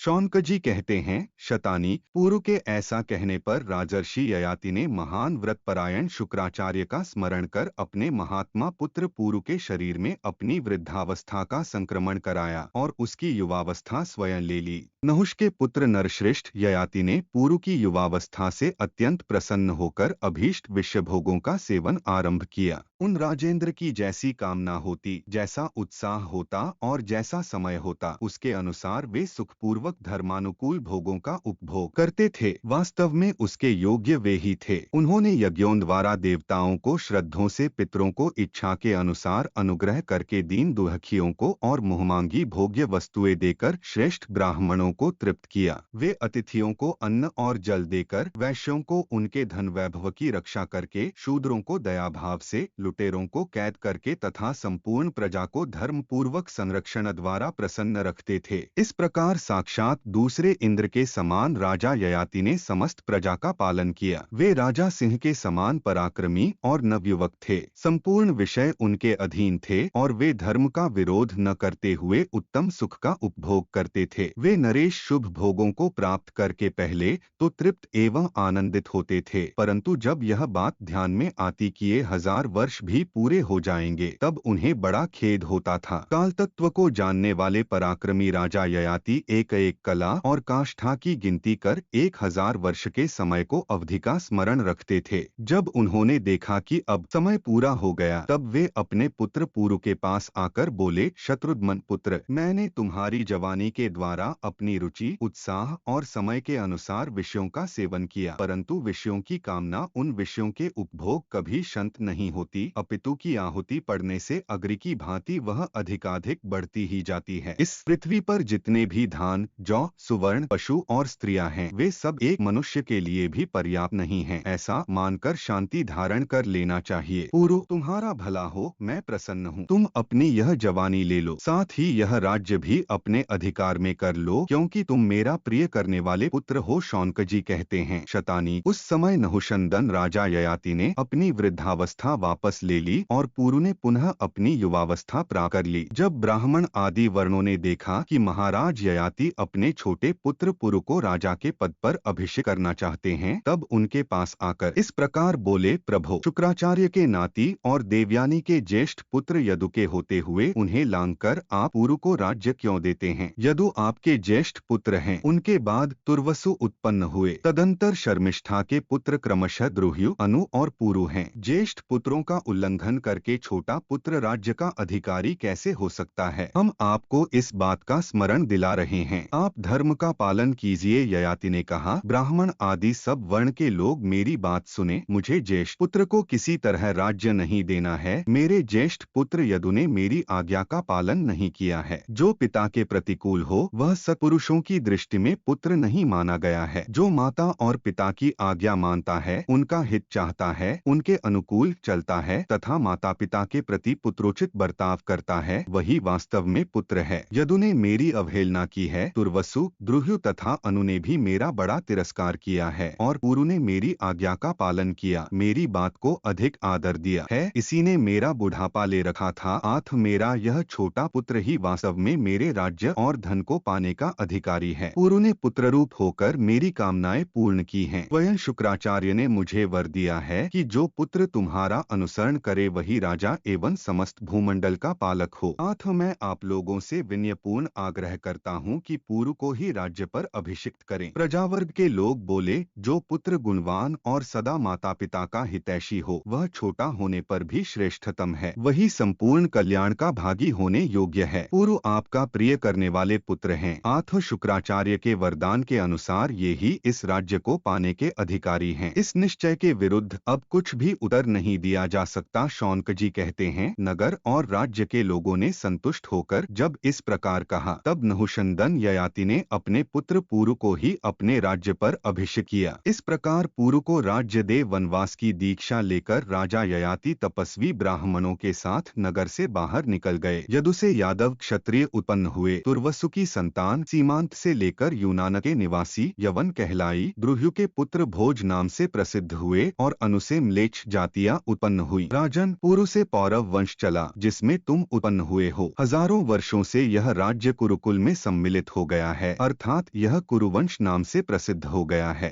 शौनकजी कहते हैं, शतानी पुरु के ऐसा कहने पर राजर्षि ययाति ने महान व्रतपरायण शुक्राचार्य का स्मरण कर अपने महात्मा पुत्र पुरु के शरीर में अपनी वृद्धावस्था का संक्रमण कराया और उसकी युवावस्था स्वयं ले ली। नहुष के पुत्र नरश्रेष्ठ ययाति ने पुरु की युवावस्था से अत्यंत प्रसन्न होकर अभीष्ट विषयभोगों का सेवन आरंभ किया। उन राजेंद्र की जैसी कामना होती, जैसा उत्साह होता और जैसा समय होता, उसके अनुसार वे सुखपूर्वक धर्मानुकूल भोगों का उपभोग करते थे। वास्तव में उसके योग्य वे ही थे। उन्होंने यज्ञों द्वारा देवताओं को श्रद्धों से पितरों को इच्छा के अनुसार अनुग्रह करके दीन दुखियों को और मुहमांगी भोग्य वस्तुएं देकर श्रेष्ठ ब्राह्मणों को तृप्त किया। वे अतिथियों को अन्न और जल देकर, वैश्यों को उनके धन वैभव की रक्षा करके, शूद्रों को दयाभाव से, लुटेरों को कैद करके तथा संपूर्ण प्रजा को धर्म पूर्वक संरक्षण द्वारा प्रसन्न रखते थे। इस प्रकार साक्षात दूसरे इंद्र के समान राजा ययाति ने समस्त प्रजा का पालन किया। वे राजा सिंह के समान पराक्रमी और नवयुवक थे। संपूर्ण विषय उनके अधीन थे और वे धर्म का विरोध न करते हुए उत्तम सुख का उपभोग करते थे। वे नरेश शुभ भोगों को प्राप्त करके पहले तो तृप्त एवं आनंदित होते थे, परंतु जब यह बात ध्यान में आती कि ये 1000 वर्ष भी पूरे हो जाएंगे, तब उन्हें बड़ा खेद होता था। काल तत्व को जानने वाले पराक्रमी राजा ययाति एक एक कला और काष्ठा की गिनती कर 1000 वर्ष के समय को अवधि का स्मरण रखते थे। जब उन्होंने देखा कि अब समय पूरा हो गया, तब वे अपने पुत्र पुरु के पास आकर बोले, शत्रुघ्न पुत्र, मैंने तुम्हारी जवानी के द्वारा अपनी रुचि, उत्साह और समय के अनुसार विषयों का सेवन किया, परंतु विषयों की कामना उन विषयों के उपभोग कभी शांत नहीं होती, अपितु की आहुति पड़ने से अग्नि की भांति वह अधिकाधिक बढ़ती ही जाती है। इस पृथ्वी पर जितने भी धान, जौ, सुवर्ण, पशु और स्त्रियां हैं, वे सब एक मनुष्य के लिए भी पर्याप्त नहीं हैं। ऐसा मानकर शांति धारण कर लेना चाहिए। पुरु, तुम्हारा भला हो, मैं प्रसन्न हूँ। तुम अपनी यह जवानी ले लो, साथ ही यह राज्य भी अपने अधिकार में कर लो, क्योंकि तुम मेरा प्रिय करने वाले पुत्र हो। शौनकजी कहते हैं, शतानी, उस समय नहुषंदन राजा ययाति ने अपनी वृद्धावस्था वापस ले ली और पुरु ने पुनः अपनी युवावस्था प्राप्त कर ली। जब ब्राह्मण आदि वर्णों ने देखा कि महाराज ययाति अपने छोटे पुत्र पुरु को राजा के पद पर अभिषेक करना चाहते हैं, तब उनके पास आकर इस प्रकार बोले, प्रभो, शुक्राचार्य के नाती और देवयानी के ज्येष्ठ पुत्र यदु के होते हुए उन्हें लांघकर आप पुरु को राज्य क्यों देते हैं? यदु आपके ज्येष्ठ पुत्र हैं। उनके बाद तुर्वसु उत्पन्न हुए। तदंतर शर्मिष्ठा के पुत्र क्रमशः द्रुह्यु, अनु और पुरु हैं। ज्येष्ठ पुत्रों का उल्लंघन करके छोटा पुत्र राज्य का अधिकारी कैसे हो सकता है? हम आपको इस बात का स्मरण दिला रहे हैं। आप धर्म का पालन कीजिए। ययाति ने कहा, ब्राह्मण आदि सब वर्ण के लोग मेरी बात सुने। मुझे ज्येष्ठ पुत्र को किसी तरह राज्य नहीं देना है। मेरे ज्येष्ठ पुत्र यदु ने मेरी आज्ञा का पालन नहीं किया है। जो पिता के प्रतिकूल हो वह सत्पुरुषों की दृष्टि में पुत्र नहीं माना गया है। जो माता और पिता की आज्ञा मानता है, उनका हित चाहता है, उनके अनुकूल चलता है तथा माता पिता के प्रति पुत्रोचित बर्ताव करता है, वही वास्तव में पुत्र है। यदु ने मेरी अवहेलना की है। तुर्वसु, द्रुह्यु तथा अनु ने भी मेरा बड़ा तिरस्कार किया है और पुरु ने मेरी आज्ञा का पालन किया, मेरी बात को अधिक आदर दिया है। इसी ने मेरा बुढ़ापा ले रखा था। आठ मेरा यह छोटा पुत्र ही वास्तव में मेरे राज्य और धन को पाने का अधिकारी है। पुरु ने पुत्र रूप होकर मेरी कामनाएं पूर्ण की हैं। स्वयं शुक्राचार्य ने मुझे वर दिया है कि जो पुत्र तुम्हारा अनुसरण करे वही राजा एवं समस्त भूमंडल का पालक हो। आठ मैं आप लोगों से विनयपूर्ण आग्रह करता हूँ कि पुरु को ही राज्य पर अभिषिक्त करें। प्रजावर्ग के लोग बोले, जो पुत्र गुणवान और सदा माता पिता का हितैषी हो, वह छोटा होने पर भी श्रेष्ठतम है। वही संपूर्ण कल्याण का भागी होने योग्य है। पुरु आपका प्रिय करने वाले पुत्र हैं। आठ शुक्राचार्य के वरदान के अनुसार ये ही इस राज्य को पाने के अधिकारी हैं। इस निश्चय के विरुद्ध अब कुछ भी उत्तर नहीं दिया जा सकता। शौनकजी कहते हैं, नगर और राज्य के लोगों ने संतुष्ट होकर जब इस प्रकार कहा, तब नहुषंदन ययाति ने अपने पुत्र पुरु को ही अपने राज्य पर अभिषेक किया। इस प्रकार पुरु को राज्य दे वनवास की दीक्षा लेकर राजा ययाति तपस्वी ब्राह्मणों के साथ नगर से बाहर निकल गए। यदु से यादव क्षत्रिय उत्पन्न हुए। तुर्वसु की संतान सीमांत से लेकर यूनान के निवासी यवन कहलाई। द्रुह्यु के पुत्र भोज नाम से प्रसिद्ध हुए और अनु से म्लेच्छ जातियां उत्पन्न हुई। राजन, पुरु से पौरव वंश चला, जिसमें तुम उत्पन्न हुए हो। हजारों वर्षों से यह राज्य कुरुकुल में सम्मिलित हो गया है, अर्थात यह कुरुवंश नाम से प्रसिद्ध हो गया है।